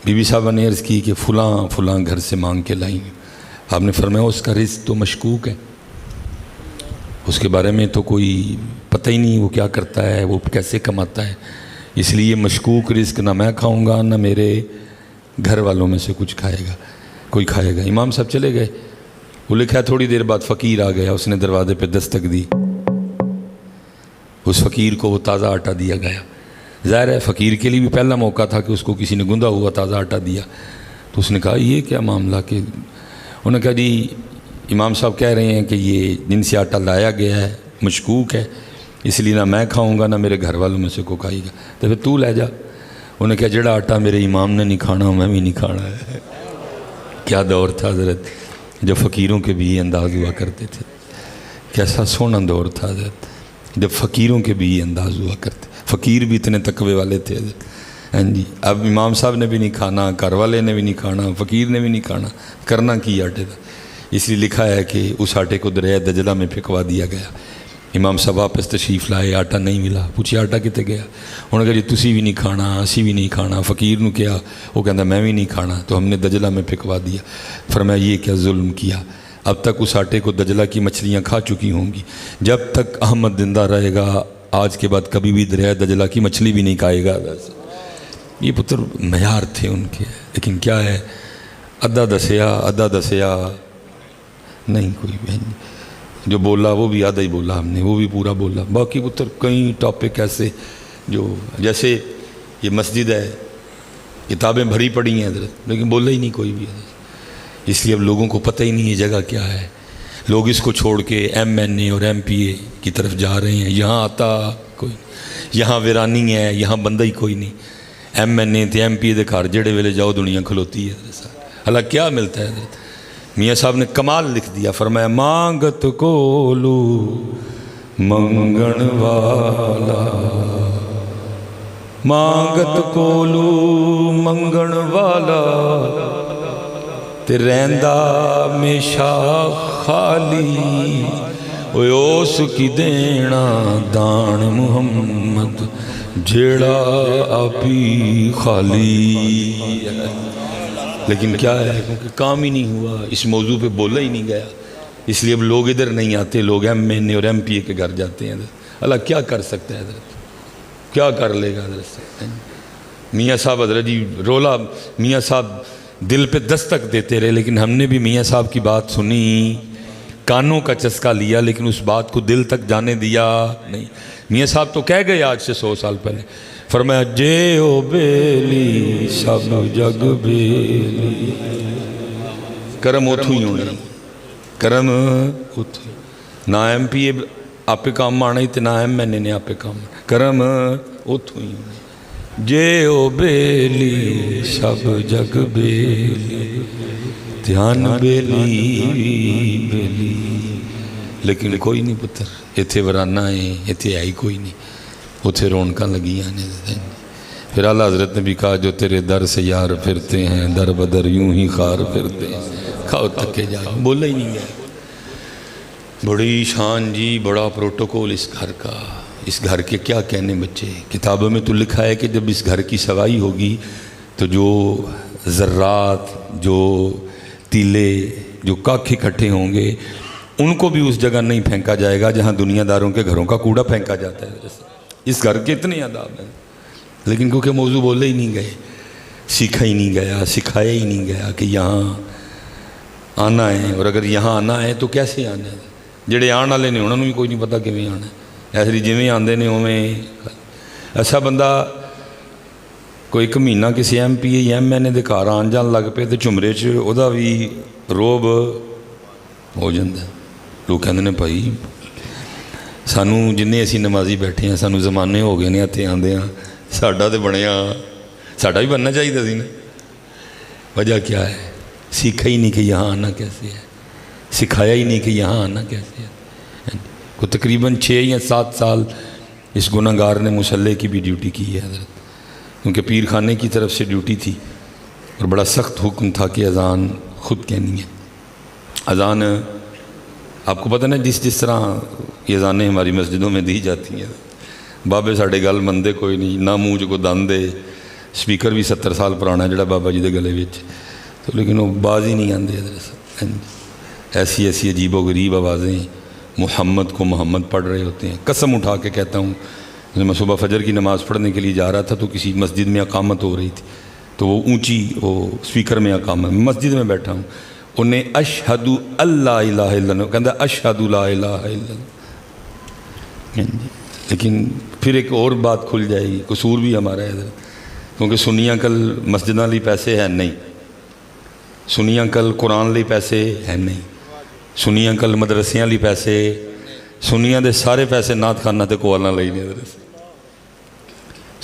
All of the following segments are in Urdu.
بی بی صاحبہ نے عرض کی کہ فلاں فلاں گھر سے مانگ کے لائی. آپ نے فرمایا اس کا رزق تو مشکوک ہے، اس کے بارے میں تو کوئی پتہ ہی نہیں وہ کیا کرتا ہے، وہ کیسے کماتا ہے، اس لیے مشکوک رزق نہ میں کھاؤں گا نہ میرے گھر والوں میں سے کچھ کوئی کھائے گا. امام صاحب چلے گئے. وہ لکھا ہے تھوڑی دیر بعد فقیر آ گیا، اس نے دروازے پہ دستک دی. اس فقیر کو وہ تازہ آٹا دیا گیا. ظاہر ہے فقیر کے لیے بھی پہلا موقع تھا کہ اس کو کسی نے گندا ہوا تازہ آٹا دیا. تو اس نے کہا یہ کیا معاملہ، کہ انہوں نے کہا جی امام صاحب کہہ رہے ہیں کہ یہ جن سے آٹا لایا گیا ہے مشکوک ہے، اس لیے نہ میں کھاؤں گا نہ میرے گھر والوں میں سے کوئی کھائے گا، تو پھر تو لے جا. انہوں نے کہا جڑا آٹا میرے امام نے نہیں کھانا میں بھی نہیں کھانا ہے. کیا دور تھا حضرت جب فقیروں کے بھی یہ انداز ہوا کرتے تھے. کیسا سونا دور تھا حضرت جب فقیروں کے بھی یہ انداز ہوا کرتے. فقیر بھی اتنے تقوی والے تھے حضرت. ہاں جی اب امام صاحب نے بھی نہیں کھانا، گھر والے نے بھی نہیں کھانا، فقیر نے بھی نہیں کھانا، کرنا کی آٹے تھا. اس لیے لکھا ہے کہ اس آٹے کو دریائے دجلہ میں پھینکوا دیا گیا. امام صاحب واپس تشریف لائے، آٹا نہیں ملا. پوچھے آٹا کتے گیا؟ انہوں نے کہا جی تسی بھی نہیں کھانا، اسی بھی نہیں کھانا. فقیر نے کیا؟ وہ کہتا میں بھی نہیں کھانا، تو ہم نے دجلہ میں پھینکوا دیا. فرمایا یہ کیا ظلم کیا، اب تک اس آٹے کو دجلہ کی مچھلیاں کھا چکی ہوں گی، جب تک احمد زندہ رہے گا آج کے بعد کبھی بھی دریائے دجلہ کی مچھلی بھی نہیں کھائے گا. یہ پتر معیار تھے ان کے. لیکن کیا ہے، ادھا دسیا نہیں کوئی بھی جو بولا وہ بھی آدھا ہی بولا ہم نے، وہ بھی پورا بولا. باقی پتر کئی ٹاپک ایسے جو جیسے یہ مسجد ہے، کتابیں بھری پڑی ہیں حضرت لیکن بولا ہی نہیں کوئی بھی حضرت. اس لیے اب لوگوں کو پتہ ہی نہیں یہ جگہ کیا ہے. لوگ اس کو چھوڑ کے ایم این اے اور ایم پی اے کی طرف جا رہے ہیں. یہاں آتا کوئی نہیں، یہاں ویرانی ہے، یہاں بندہ ہی کوئی نہیں. ایم این اے تے ایم پی اے دے گھر جڑے ویلے جاؤ دنیا کھلوتی ہے حضرت. اللہ کیا ملتا ہے حضرت. میاں صاحب نے کمال لکھ دیا. فرمایا مانگت کولو منگن والا، مانگت کولو منگن والا تے رہندا ہمیشہ خالی، اس کی دینا دان محمد جیڑا آپی خالی. لیکن کیا ہے، کیونکہ کام ہی نہیں ہوا، اس موضوع پہ بولا ہی نہیں گیا، اس لیے اب لوگ ادھر نہیں آتے، لوگ ایم این اے اور ایم پی اے کے گھر جاتے ہیں. اللہ کیا کر سکتا ہے حضرت، کیا کر لے گا حضرت. میاں صاحب حضرت جی رولا، میاں صاحب دل پہ دستک دیتے رہے، لیکن ہم نے بھی میاں صاحب کی بات سنی، کانوں کا چسکا لیا، لیکن اس بات کو دل تک جانے دیا نہیں. میاں صاحب تو کہہ گئے آج سے 100 سال پہلے. فرمایا جے او بیلی سب جگ بیلی، کرم اتھو ہی ہونا، کرم اتھو، نہ ایم پی اے آپ پہ کام آنا ہی تے نہ ایم این اے نے آپ پہ کام آنا، کرم اتھو ہی ہونا. جے او بیلی سب جگ بیلی، دھیان بیلی بیلی. لیکن کوئی نہیں پتر، اتھے ورانہ ہے، اتھے آئی کوئی نہیں، اتھے رونقاں لگی آنے. پھر اعلیٰ حضرت نے بھی کہا جو تیرے در سے یار پھرتے ہیں در بدر یوں ہی خار پھرتے ہیں. کھاؤ تکے جاؤ، بولا ہی نہیں گیا. بڑی شان جی، بڑا پروٹوکول اس گھر کا. اس گھر کے کیا کہنے بچے. کتابوں میں تو لکھا ہے کہ جب اس گھر کی سوائی ہوگی تو جو ذرات، جو تیلے، جو کاکھ اکٹھے ہوں گے ان کو بھی اس جگہ نہیں پھینکا جائے گا جہاں دنیا داروں کے گھروں کا کوڑا پھینکا جاتا ہے. اس گھر کے اتنے آداب ہیں، لیکن کیونکہ موضوع بولے ہی نہیں گئے، سیکھا ہی نہیں گیا، سکھایا ہی نہیں گیا کہ یہاں آنا ہے. اور اگر یہاں آنا ہے تو کیسے آنا ہے. جڑے آن والے نے انہوں نے بھی کوئی نہیں پتا کیویں آنا ہے. ایسے جویں آندے نے اویں. ایسا بندہ کوئی ایک مہینہ کسی M P A M N A دے گھر آن جان لگ پے تو جمرے چ وہ بھی روب ہو جاتا ہے. لوگ کہتے ہیں بھائی سانوں جنہیں اسی نمازی بیٹھے ہیں سانوں زمانے ہو گئے نے اتنے آندے ہیں، ساڈا تو بنیا، ساڈا بھی بننا چاہیے سی نا. وجہ کیا ہے؟ سیکھا ہی نہیں کہ یہاں آنا کیسے ہے، سکھایا ہی نہیں کہ یہاں آنا کیسے ہے. کو تقریباً 6 یا 7 سال اس گناہ گار نے مصلے کی بھی ڈیوٹی کی ہے حضرت، کیونکہ پیر خانے کی طرف سے ڈیوٹی تھی اور بڑا سخت حکم تھا کہ اذان خود کہنی ہے. اذان آپ کو پتہ نا جس طرح یہ اذانیں ہماری مسجدوں میں دی جاتی ہیں، بابے ساڑھے گل مندے کوئی نہیں، نہ منہ کو دان دے سپیکر بھی 70 سال پرانا جڑا بابا جی دے گلے وچ، تو لیکن وہ باز ہی نہیں آندے حضرت۔ ایسی ایسی عجیب و غریب آوازیں، محمد کو محمد پڑھ رہے ہوتے ہیں۔ قسم اٹھا کے کہتا ہوں، میں صبح فجر کی نماز پڑھنے کے لیے جا رہا تھا تو کسی مسجد میں اقامت ہو رہی تھی، تو وہ اونچی وہ سپیکر میں اقامت، مسجد میں بیٹھا ہوں، انہیں اشہدو اللہ الہ الا اللہ کہتا اشہدو لا الہ الا اللہ۔ لیکن پھر ایک اور بات کھل جائے گی، قصور بھی ہمارا ہے ادھر، کیونکہ سنیاں کل مسجداں لی پیسے ہیں نہیں، سنیاں کل قرآن لی پیسے ہیں نہیں، سنیاں کل مدرسیاں لی پیسے، سنیاں دے سارے پیسے نعت خانہ تے کوالنا لئی نہیں ادھر،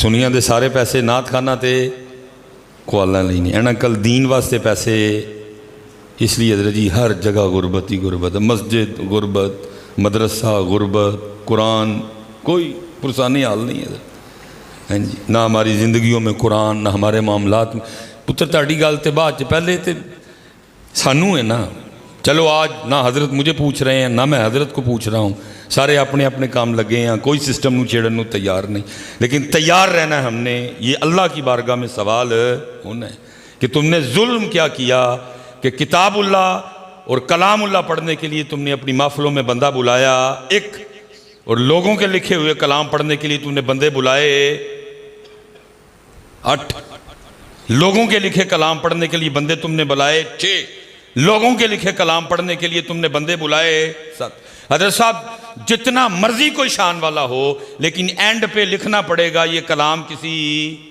سنیاں دے سارے پیسے نعت خانہ تے کوالنا لئی نہیں، اینا کل دین واسطے پیسے، اس لیے حضرت جی ہر جگہ غربت ہی غربت ہے، مسجد غربت، مدرسہ غربت، قرآن کوئی پرسانی حال نہیں ہے جی، نہ ہماری زندگیوں میں قرآن، نہ ہمارے معاملات میں۔ پتر تاڑی گال تے بعد پہلے تے سانوں ہے نا، چلو آج نہ حضرت مجھے پوچھ رہے ہیں نہ میں حضرت کو پوچھ رہا ہوں، سارے اپنے اپنے کام لگے ہیں، کوئی سسٹم نو چھیڑن نو تیار نہیں، لیکن تیار رہنا ہے ہم نے، یہ اللہ کی بارگاہ میں سوال ہونا ہے کہ تم نے ظلم کیا کیا کہ کتاب اللہ اور کلام اللہ پڑھنے کے لیے تم نے اپنی محفلوں میں بندہ بلایا ایک، اور لوگوں کے لکھے ہوئے کلام پڑھنے کے لیے تم نے بندے بلائے 8، لوگوں کے لکھے کلام پڑھنے کے لیے بندے تم نے بلائے 6، لوگوں کے لکھے کلام پڑھنے کے لیے تم نے بندے بلائے 7۔ حضرت صاحب جتنا مرضی کوئی شان والا ہو، لیکن اینڈ پہ لکھنا پڑے گا یہ کلام کسی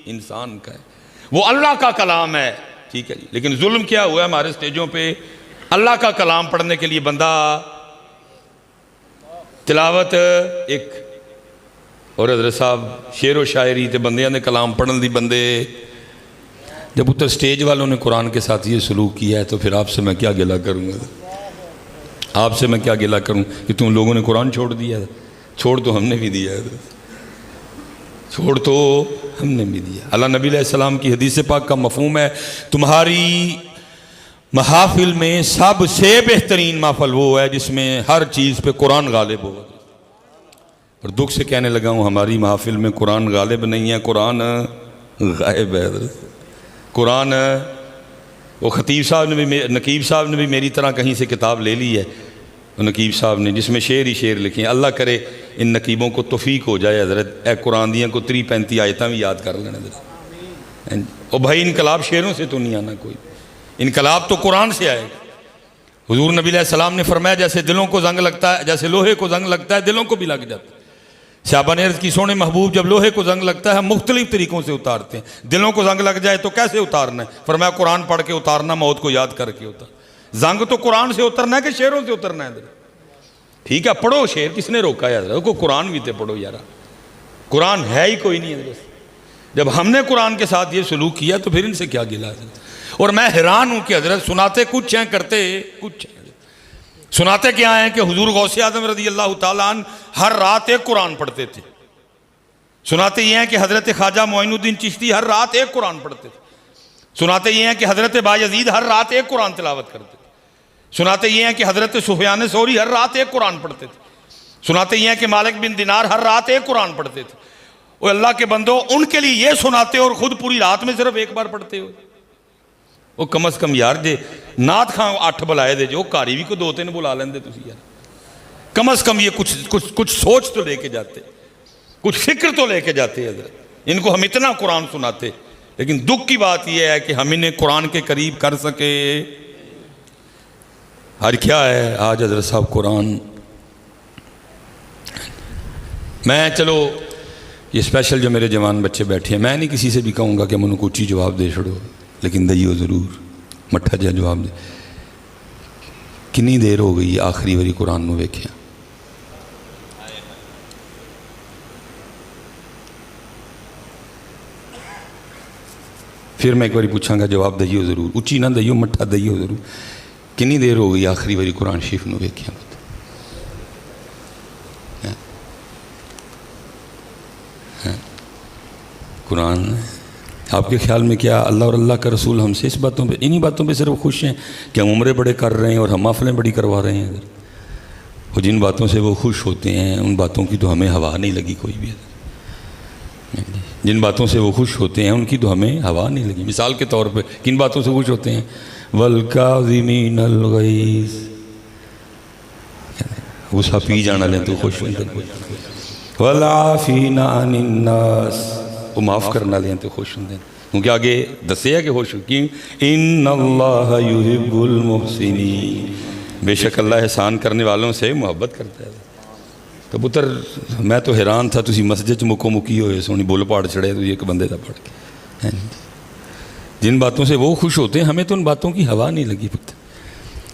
انسان کا ہے، وہ اللہ کا کلام ہے، ٹھیک ہے جی، لیکن ظلم کیا ہوا ہے ہمارے سٹیجوں پہ، اللہ کا کلام پڑھنے کے لیے بندہ تلاوت ایک، اور حضرت صاحب شعر و شاعری تے بندیاں نے کلام پڑھن دی بندے۔ جب اتر سٹیج والوں نے قرآن کے ساتھ یہ سلوک کیا ہے تو پھر آپ سے میں کیا گلہ کروں گا، آپ سے میں کیا گلہ کروں کہ تم لوگوں نے قرآن چھوڑ دیا ہے، چھوڑ تو ہم نے بھی دیا ہے، چھوڑ تو ہم نے بھی دیا۔ اللہ نبی علیہ السلام کی حدیث پاک کا مفہوم ہے تمہاری محافل میں سب سے بہترین محفل وہ ہے جس میں ہر چیز پہ قرآن غالب ہو، اور دکھ سے کہنے لگا ہوں ہماری محافل میں قرآن غالب نہیں ہے، قرآن غائب ہے۔ قرآن وہ خطیب صاحب نے بھی، نقیب صاحب نے بھی میری طرح کہیں سے کتاب لے لی ہے، نقیب صاحب نے، جس میں شعر ہی شعر لکھے ہیں۔ اللہ کرے ان نقیبوں کو توفیق ہو جائے حضرت، اے قرآن دیاں کو 35 آیتاں بھی یاد کر لینا حضرت۔ اور بھائی انقلاب شعروں سے تو نہیں آنا، کوئی انقلاب تو قرآن سے آئے گا۔ حضور نبی علیہ السلام نے فرمایا جیسے دلوں کو زنگ لگتا ہے، جیسے لوہے کو زنگ لگتا ہے دلوں کو بھی لگ جاتا ہے۔ صحابہ نے عرض کی سونے محبوب جب لوہے کو زنگ لگتا ہے مختلف طریقوں سے اتارتے ہیں، دلوں کو زنگ لگ جائے تو کیسے اتارنا ہے؟ فرمایا قرآن پڑھ کے اتارنا، موت کو یاد کر کے اتار۔ زنگ تو قرآن سے اترنا ہے کہ شعروں سے اترنا ہے؟ ٹھیک ہے پڑھو شعر، کس نے روکا ہے حضرت کو؟ قرآن بھی تے پڑھو یارا، قرآن ہے ہی کوئی نہیں حضرت۔ جب ہم نے قرآن کے ساتھ یہ سلوک کیا تو پھر ان سے کیا گلہ ہے؟ اور میں حیران ہوں کہ حضرت سناتے کچھ ہیں کرتے کچھ ہیں۔ سناتے کیا ہیں کہ حضور غوث اعظم رضی اللہ تعالیٰ عنہ ہر رات ایک قرآن پڑھتے تھے۔ سناتے یہ ہیں کہ حضرت خواجہ معین الدین چشتی ہر رات ایک قرآن پڑھتے تھے۔ سناتے یہ ہیں کہ حضرت بایزید ہر رات ایک قرآن تلاوت کرتے تھے۔ سناتے یہ ہیں کہ حضرت سفیان ثوری ہر رات ایک قرآن پڑھتے تھے۔ سناتے یہ ہیں کہ مالک بن دینار ہر رات ایک قرآن پڑھتے تھے۔ وہ اللہ کے بندو ان کے لیے یہ سناتے اور خود پوری رات میں صرف ایک بار پڑھتے ہو؟ وہ کم از کم یار جے نعت خان 8 بلائے دے جو کاری بھی کو 2-3 بلا لیں دے تسی یار، کم از کم یہ کچھ سوچ تو لے کے جاتے، کچھ فکر تو لے کے جاتے حضرت۔ ان کو ہم اتنا قرآن سناتے، لیکن دکھ کی بات یہ ہے کہ ہم انہیں قرآن کے قریب کر سکے ہر کیا ہے آج حضرت صاحب قرآن۔ میں چلو یہ اسپیشل جو میرے جوان بچے بیٹھے ہیں، میں نہیں کسی سے بھی کہوں گا کہ ہم انہوں کو اچھی جواب دے چھڑو، لیکن دئیو ضرور مٹھا جا جواب دے۔ کنی دیر ہو گئی آخری واری قرآن نو ویکھیا؟ پھر میں ایک باری پوچھاں گا جواب دئیو ضرور، اچھی نہ دئیو مٹھا دئیو ضرور۔ کنی دیر ہو گئی آخری واری قرآن شریف نو ویکھیا؟ قرآن آپ کے خیال میں کیا اللہ اور اللہ کا رسول ہم سے اس باتوں پہ، انہی باتوں پہ صرف خوش ہیں کہ ہم عمرے بڑے کر رہے ہیں اور ہم محفلیں بڑی کروا رہے ہیں؟ وہ جن باتوں سے وہ خوش ہوتے ہیں ان باتوں کی تو ہمیں ہوا نہیں لگی کوئی بھی۔ جن باتوں سے وہ خوش ہوتے ہیں ان کی تو ہمیں ہوا نہیں لگی. مثال کے طور پہ کن باتوں سے خوش ہوتے ہیں؟ وَالْكَاظِمِينَ الْغَيْظَ, غصہ پی جانا لیں تو خوش ہوتے ہیں. وَالْعَافِينَ عَنِ النَّاسِ, وہ معاف کرنا لیں تو خوش ہوتے ہیں. کیونکہ آگے دسے ہے کہ خوش ہو کیوں؟ اِنَّ اللَّهَ يُحِبُّ الْمُحْسِنِينَ, بے شک اللہ احسان کرنے والوں سے محبت کرتا ہے. تو پتر میں تو حیران تھا, تسی مسجد مکو مکی ہوئے سونی بول پاڑ چڑھے تو ایک بندے دا پڑھ کے. جن باتوں سے وہ خوش ہوتے ہیں ہمیں تو ان باتوں کی ہوا نہیں لگی پتر.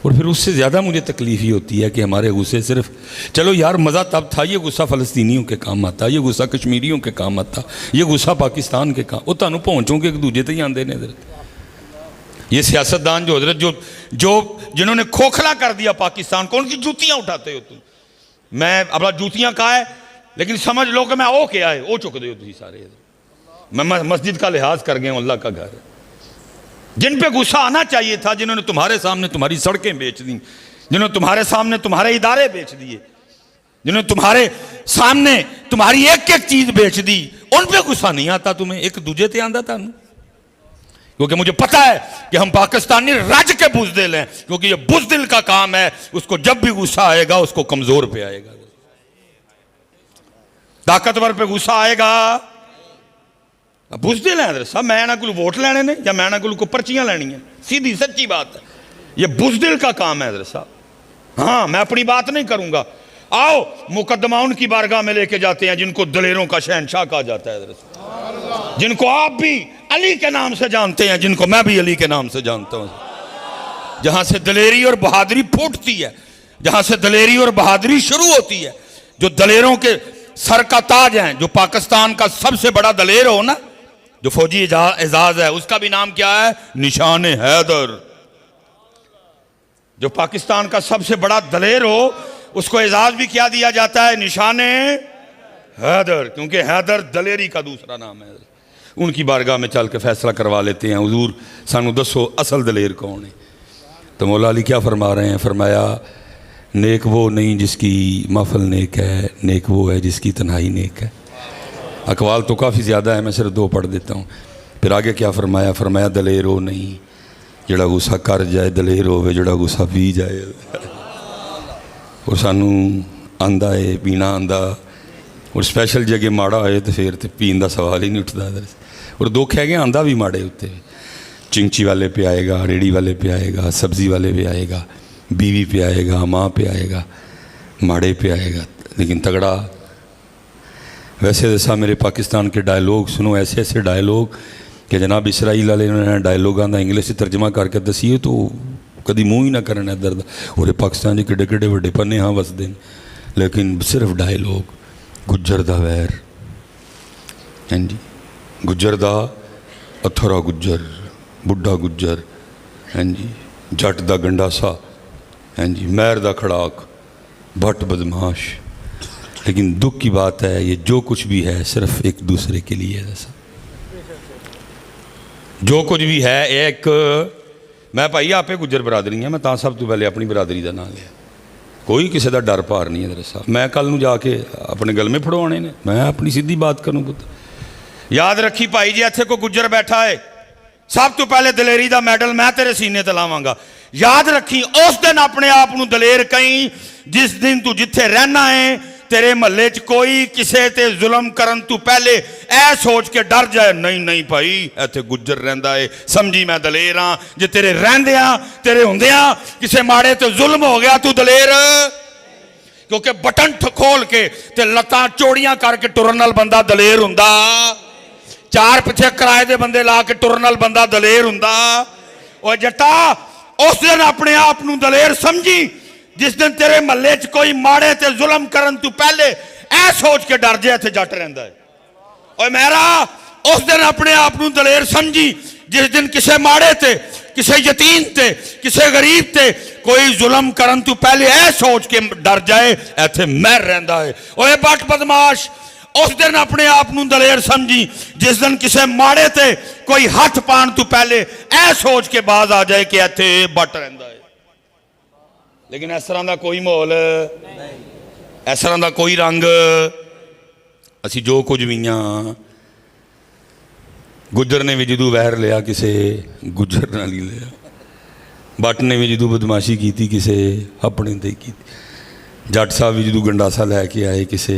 اور پھر اس سے زیادہ مجھے تکلیف ہی ہوتی ہے کہ ہمارے غصے صرف, چلو یار مزہ تب تھا, یہ غصہ فلسطینیوں کے کام آتا, یہ غصہ کشمیریوں کے کام آتا, یہ غصہ پاکستان کے کام, وہ تانوں پہنچوں کے ایک دوجے تے ہی آندے نے حضرت. یہ سیاستدان جو حضرت جو جنہوں نے کھوکھلا کر دیا پاکستان کو, ان کی جوتیاں اٹھاتے ہو تم. میں اپنا جوتیاں کہا ہے لیکن سمجھ لو کہ میں او کیا ہے, او چک دے ہو تھی سارے. میں مسجد کا لحاظ کر گئے ہوں, اللہ کا گھر ہے. جن پہ غصہ آنا چاہیے تھا, جنہوں نے تمہارے سامنے تمہاری سڑکیں بیچ دیں, جنہوں نے تمہارے سامنے تمہارے ادارے بیچ دیے, جنہوں نے تمہارے سامنے تمہاری ایک ایک چیز بیچ دی, ان پہ غصہ نہیں آتا تمہیں, ایک دوجے تے آندہ تھا. کیونکہ مجھے پتا ہے کہ ہم پاکستانی رج کے بزدل ہیں, کیونکہ یہ بزدل کا کام ہے. اس کو جب بھی غصہ آئے گا اس کو کمزور پہ آئے گا, طاقتور پہ غصہ آئے گا. بزدل ہیں حضرت صاحب, میں نہ کوئی ووٹ لینے نے یا میں نہ کوئی پرچیاں لینی ہیں, سیدھی سچی بات ہے. یہ بزدل کا کام ہے حضرت صاحب. ہاں میں اپنی بات نہیں کروں گا. آؤ مقدمہ ان کی بارگاہ میں لے کے جاتے ہیں جن کو دلیروں کا شہنشاہ کہا جاتا ہے حضرت صاحب, جن کو آپ بھی علی کے نام سے جانتے ہیں, جن کو میں بھی علی کے نام سے جانتا ہوں. جہاں سے دلیری اور بہادری پھوٹتی ہے, جہاں سے دلیری اور بہادری شروع ہوتی ہے, جو دلیروں کے سر کا تاج ہیں, جو پاکستان کا سب سے بڑا دلیر ہو نا, جو فوجی اعزاز ہے, اس کا بھی نام کیا ہے؟ نشان حیدر. جو پاکستان کا سب سے بڑا دلیر ہو اس کو اعزاز بھی کیا دیا جاتا ہے؟ نشان حیدر, کیونکہ حیدر دلیری کا دوسرا نام ہے. ان کی بارگاہ میں چل کے فیصلہ کروا لیتے ہیں, حضور سانو دسو اصل دلیر کون ہے؟ تو مولا علی کیا فرما رہے ہیں؟ فرمایا نیک وہ نہیں جس کی محفل نیک ہے, نیک وہ ہے جس کی تنہائی نیک ہے. اقوال تو کافی زیادہ ہے, میں صرف دو پڑھ دیتا ہوں. پھر آگے کیا فرمایا؟ فرمایا دلیر وہ نہیں جڑا غصہ کر جائے, دلیر ہوئے جڑا غصہ پی جائے. اور سانو آندہ ہے پینا آندہ, اور سپیشل جگہ ماڑا ہوئے تو پھر پین دا سوال ہی نہیں اٹھتا. اور دکھ ہے کہ آندہ بھی ماڑے ہوتے, چنچی والے پہ آئے گا, ریڑی والے پہ آئے گا, سبزی والے پہ آئے گا, بیوی پہ آئے گا, ماں پہ آئے گا, ماڑے پہ آئے گا, لیکن تگڑا. ویسے جیسا میرے پاکستان کے ڈائلوگ سنو, ایسے ایسے ڈائلوگ کہ جناب اسرائیل والے نے ڈائلوگاں دا انگلش سے ترجمہ کر کے دسیے تو کدی منہ ہی نہ کرنا درد. اور پاکستان کے کڈے کڈے وڈے پنے ہاں وسدے, لیکن صرف ڈائلوگ. گجر دا ویر, ہاں جی, گجر دا اتھرا گجر, بڈھا گجر, ہاں جی, جٹ دا گنڈاسا, ہاں جی, مہر دا کھڑاک, بھٹ بدماش. لیکن دکھ کی بات ہے یہ جو کچھ بھی ہے صرف ایک دوسرے کے لیے ہے. جو کچھ بھی ہے ایک, میں بھائی آپ گجر برادری ہیں, میں تا سب تو پہلے اپنی برادری دا نام لیا, کوئی کسی دا ڈر پار نہیں ہے حضرت صاحب. میں کل نو جا کے اپنے گل میں پھڑوانے نے, میں اپنی سیدھی بات کروں پتر. یاد رکھی بھائی جی ایتھے کو گجر بیٹھا ہے, سب تو پہلے دلیری دا میڈل میں تیرے سینے تے لاواں گا. یاد رکھی اس دن اپنے آپ نو دلیر کہیں جس دن تو جتھے رہنا ہے تیرے محلے چ کوئی کسے تے ظلم کرن تو پہلے اے سوچ کے ڈر جائے, نہیں نہیں بھائی ایتھے گجر رہندا ہے, سمجھی میں دلیر ہاں. جے تیرے رہندیاں تیرے ہوندیاں کسے ماڑے تے ظلم ہو گیا تو دلیر, کیونکہ بٹن کھول کے تے لتاں چوڑیاں کر کے ٹرن نال بندہ دلیر ہوندا, چار پچھے کرائے دے بندے لا کے ٹرن نال بندہ دلیر ہوندا. او جٹا اس دن اپنے آپ نو دلیر سمجھی جس دن تیرے محلے چ کوئی ماڑے تے ظلم کرن تو پہلے اے سوچ کے ڈر جائے تے جٹ رہندا ہے. اوے میرا اس دن اپنے آپ نو دلیر سمجھی جس دن کسے ماڑے تے, کسے یتیم تے, کسے غریب تے کوئی ظلم کرن تو پہلے اے سوچ کے ڈر جائے ایتھے مہر رہندا ہے. اوے بٹ بدماش اس دن اپنے آپ نو دلیر سمجھی جس دن کسے ماڑے تے کوئی ہاتھ پان تو پہلے اے سوچ کے باز آ جائے کہ ایتھے بٹ رہندا ہے. لیکن اس طرح دا کوئی ماحول, اس طرح دا کوئی رنگ, اسی جو کچھ بھی ہاں ਗੁੱਜਰ ਨੇ ਵੀ ਜਦੋਂ ਵੈਰ ਲਿਆ ਕਿਸੇ ਗੁੱਜਰ ਨਾਲ ਹੀ ਲਿਆ, ਬੱਟ ਨੇ ਵੀ ਜਦੋਂ ਬਦਮਾਸ਼ੀ ਕੀਤੀ ਕਿਸੇ ਆਪਣੇ 'ਤੇ ਕੀਤੀ, ਜੱਟ ਸਾਹਿਬ ਵੀ ਜਦੋਂ ਗੰਡਾਸਾ ਲੈ ਕੇ ਆਏ ਕਿਸੇ।